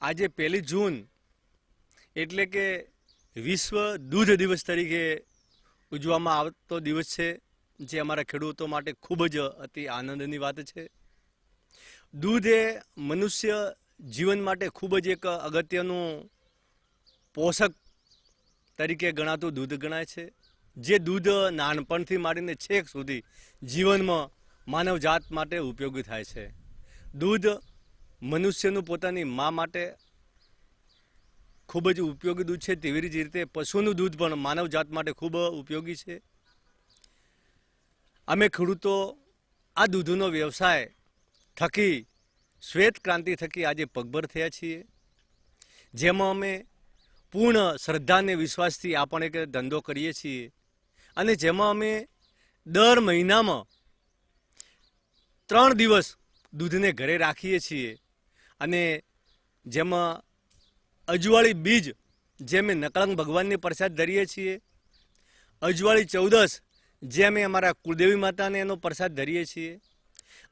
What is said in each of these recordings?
આજે 1 જૂન એટલે કે વિશ્વ દૂધ દિવસ તરીકે ઉજવવામાં આવતો દિવસ છે, જે અમારા ખેડૂતો માટે ખૂબ જ અતિ આનંદની વાત છે। દૂધ એ મનુષ્ય જીવન માટે ખૂબ જ એક અગત્યનું પોષક તરીકે ગણાતું દૂધ ગણાય છે, જે દૂધ નાનપણથી માંડીને છેક સુધી જીવનમાં માનવજાત માટે ઉપયોગી થાય છે। દૂધ મનુષ્યનું પોતાની મા માટે ખૂબ જ ઉપયોગી દૂધ છે, તેવી જ રીતે પશુનું દૂધ પણ માનવજાત માટે ખૂબ ઉપયોગી છે। અમે ખેડૂતો આ દૂધનો વ્યવસાય થકી શ્વેત ક્રાંતિ થકી આજે પગભર થયા છીએ, જેમાં અમે પૂર્ણ શ્રદ્ધા અને વિશ્વાસથી આ પણ એક ધંધો કરીએ છીએ, અને જેમાં અમે દર મહિનામાં 3 દિવસ દૂધને ઘરે રાખીએ છીએ, અને જેમાં અજવાળી બીજ જે અમે નકળંગ ભગવાનની પ્રસાદ ધરીએ છીએ, અજવાળી 14 જે અમે અમારા કુળદેવી માતાને એનો પ્રસાદ ધરીએ છીએ,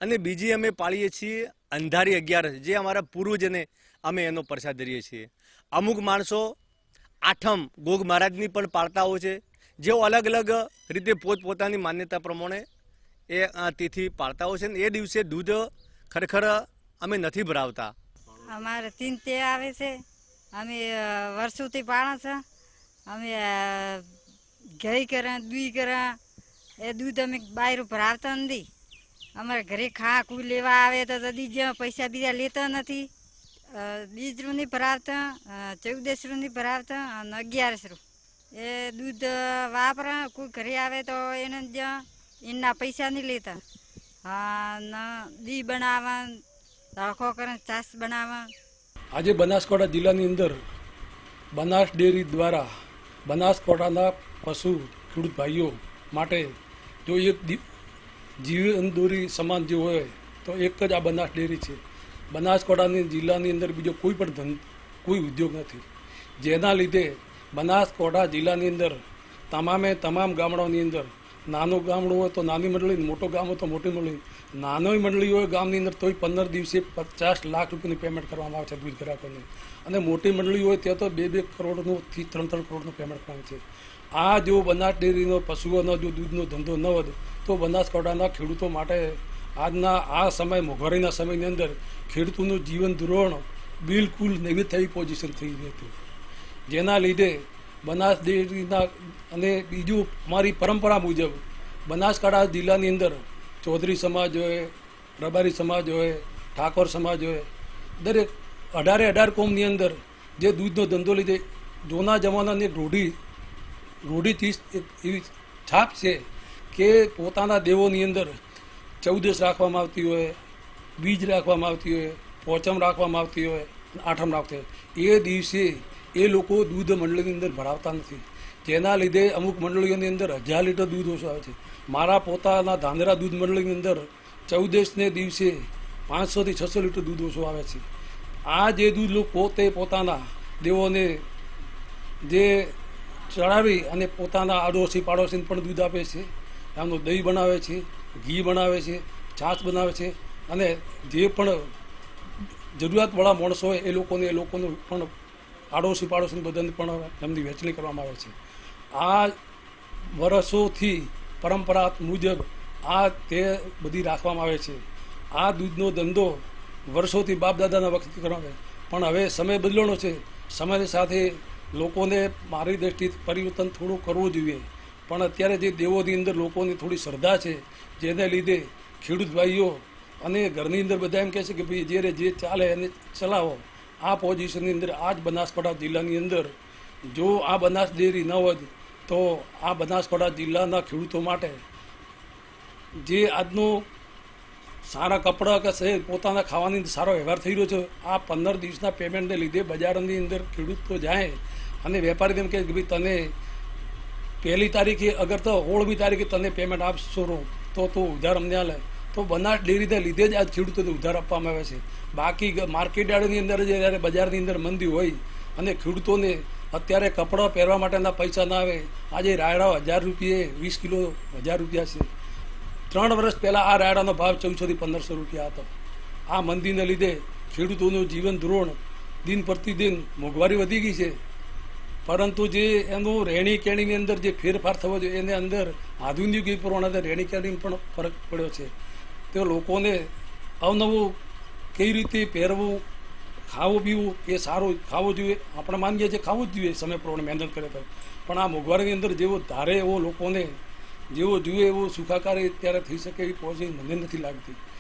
અને બીજી અમે પાળીએ છીએ અંધારી 11 જે અમારા પૂર્વજને અમે એનો પ્રસાદ ધરીએ છીએ। અમુક માણસો આઠમ ગોગ મહારાજની પણ પાળતા હોય છે, જેઓ અલગ અલગ રીતે પોતપોતાની માન્યતા પ્રમાણે એ તિથિ પાળતા હોય છે, ને એ દિવસે દૂધ ખરેખર અમે નથી ભરાવતા। અમારે 3 તે આવે છે, અમે વર્ષોથી પાળા છે, અમે ઘી કરા દૂધ કરા એ દૂધ અમે બહાર ભરાવતા નથી। અમારે ઘરે કોઈ લેવા આવે તો જદી પૈસા બીજા લેતા નથી। બીજરું નહીં ભરાવતા, 14 નહીં ભરાવતા અને 11 એ દૂધ વાપરા। કોઈ ઘરે આવે તો એને એના પૈસા નહીં લેતા। દી બનાવવા, તડકો કરે, છાશ બનાવવા। આજે બનાસકાંઠા જિલ્લાની અંદર બનાસ ડેરી દ્વારા બનાસકાંઠાના પશુ ખેડૂત ભાઈઓ માટે જો એક જીવનદોરી સમાન જે હોય તો એક જ આ બનાસ ડેરી છે। બનાસકાંઠાની જિલ્લાની અંદર બીજો કોઈ પણ કોઈ ઉદ્યોગ નથી, જેના લીધે બનાસકાંઠા જિલ્લાની અંદર તમામ ગામડાઓની અંદર નાનું ગામડું હોય તો નાની મંડળી, મોટો ગામ હોય તો મોટી મંડળી, નાની મંડળી હોય ગામની અંદર તોય 15 દિવસે 50 લાખ રૂપિયાની પેમેન્ટ કરવામાં આવે છે દૂધ ગ્રાહકોને, અને મોટી મંડળી હોય ત્યાં તો 2 કરોડનું થી 3 કરોડનું પેમેન્ટ કરવામાં છે। આ જો બનાસ ડેરીનો પશુઓનો જો દૂધનો ધંધો ન વધે તો બનાસકાંઠાના ખેડૂતો માટે આજના આ સમય મોંઘવારીના સમયની અંદર ખેડૂતોનું જીવન ધોરણ બિલકુલ નવી થઈ પોઝિશન થઈ ગઈ હતી, જેના લીધે બનાસ ડેરીના અને બીજું અમારી પરંપરા મુજબ બનાસકાંઠા જિલ્લાની અંદર ચૌધરી સમાજ હોય, રબારી સમાજ હોય, ઠાકોર સમાજ હોય, દરેક 18 કોમની અંદર જે દૂધનો ધંધો લીધે જૂના જમાનાની રૂઢિથી એવી છાપ છે કે પોતાના દેવોની અંદર 14 રાખવામાં આવતી હોય, બીજ રાખવામાં આવતી હોય, પોચમ રાખવામાં આવતી હોય, આઠમ રાખતી હોય, એ દિવસે એ લોકો દૂધ મંડળીની અંદર ભરાવતા નથી, જેના લીધે અમુક મંડળીઓની અંદર 1000 લીટર દૂધ ઓછું આવે છે। મારા પોતાના ધાંધરા દૂધ મંડળીની અંદર 14ને દિવસે 500 થી 600 લીટર દૂધ ઓછું આવે છે। આ જે દૂધ લોકો પોતે પોતાના દેવોને જે ચડાવી અને પોતાના આડોશી પાડોશીને પણ દૂધ આપે છે, એમનું દહીં બનાવે છે, ઘી બનાવે છે, છાશ બનાવે છે, અને જે પણ જરૂરિયાતવાળા માણસો હોય એ લોકોનું પણ આડોશી પાડોશી બધાને પણ એમની વહેંચણી કરવામાં આવે છે। આ વર્ષોથી પરંપરા મુજબ આ તે બધી રાખવામાં આવે છે। આ દૂધનો ધંધો વર્ષોથી બાપ દાદાના વખતથી કરવામાં આવે, પણ હવે સમય બદલાનો છે, સમય સાથે લોકોને મારી દ્રષ્ટિએ પરિવર્તન થોડું કરવું જોઈએ, પણ અત્યારે જે દેવોની અંદર લોકોની થોડી શ્રદ્ધા છે, જેને લીધે ખેડૂત ભાઈઓ અને ઘરની અંદર બધા એમ કહે છે કે ભાઈ જે ચાલે એને ચલાવો। આ પોઝિશનની અંદર આજ બનાસકાંઠા જિલ્લાની અંદર જો આ બનાસ ડેરી ન હોય તો આ બનાસકાંઠા જિલ્લાના ખેડૂતો માટે જે આજનું સારા કપડાં કે છે, પોતાના ખાવાની સારો વ્યવહાર થઈ રહ્યો છે, આ 15 દિવસના પેમેન્ટને લીધે બજારની અંદર ખેડૂતો જાય અને વેપારી એમ કહે કે ભાઈ તને 1 તારીખે અગર તો 16મી તારીખે તને પેમેન્ટ આપશો તો તું ઉધાર અમને આલે, તો બનાસ ડેરીને લીધે જ આજ ખેડૂતોને ઉધાર આપવામાં આવે છે। બાકી માર્કેટ યાર્ડની અંદર જ્યારે બજારની અંદર મંદી હોય અને ખેડૂતોને અત્યારે કપડાં પહેરવા માટેના પૈસા ના આવે, આજે રાયડા 1000 રૂપિયે 20 કિલો 1000 રૂપિયા છે। 3 વર્ષ પહેલાં આ રાયડાનો ભાવ 1400 થી 1500 રૂપિયા હતો। આ મંદીને લીધે ખેડૂતોનું જીવન ધોરણ દિન પ્રતિદિન મોંઘવારી વધી ગઈ છે, પરંતુ જે એનું રહેણી કહેણીની અંદર જે ફેરફાર થવો જોઈએ એની અંદર આધુનિક યુગ પ્રમાણે રહેણી કહેણી પણ ફરક પડ્યો છે. તે લોકોને અવનવું કઈ રીતે પહેરવું, ખાવું પીવું એ સારું ખાવું જોઈએ. આપણે માનીએ છીએ ખાવું જ જોઈએ સમય પ્રમાણે મહેનત કરે તો, પણ આ મોંઘવારીની અંદર જેવો ધારે એવો લોકોને જેવો જોઈએ એવો સુખાકારી ત્યારે થઈ શકે એવી પહોંચી મને નથી લાગતી.